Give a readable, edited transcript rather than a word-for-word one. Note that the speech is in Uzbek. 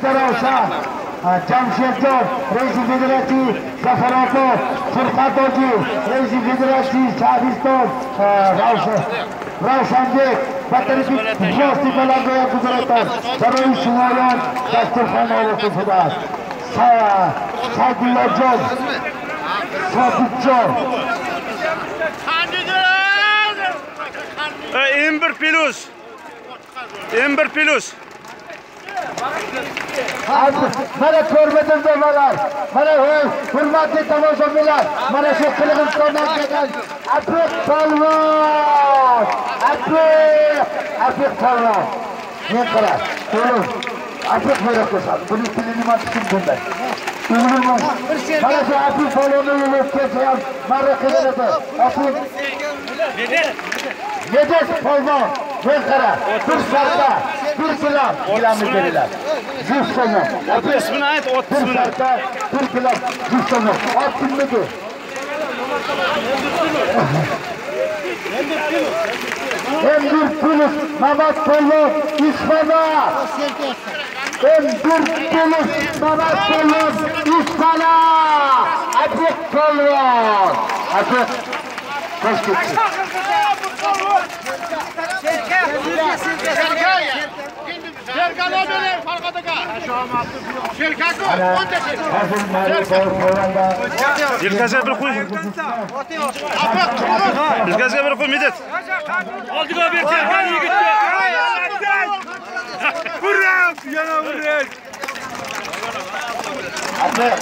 Ravshan, Jamshedjon, Rais Federatsiya Zafarotov, Furqat Hoji, Rais Federatsiya Shahriston, Ravshanbek, Bataribek, Jostipalarga guzoratar, Saroy Shumayon, Dasturxonov Qulfudat, Sadullajon, Sobitjon. M1 plus. M1 plus. Mana ko'rmadimlar. Mana hurmatli tomoshabinlar, mana shu Qirg'izistondan kelgan Abid Polvon. Abid Polvon. Men qara, to'g'ri. Abid mera ko'rsat. Buni tilini nima tushundim. Mana shu Abid Polvonni yo'lga ham mara qiladi. Abid Yedes Polvon. Men qara, bir shartda 1 kilo gilamni berilar. 100 so'm. Ismini ayt, 30 ming. 1 kilo 100 so'm. 60 ming. M1 plus Mamat Polvon Isfana. M1 plus Mamat Polvon Isfana. Abid Polvon. Abid Toshkent. Yelkasiga bir qo'y. Yelkasiga bir qo'y Medet. Oldiga ber Serkan yigitni. Urab, yana urab. Aman.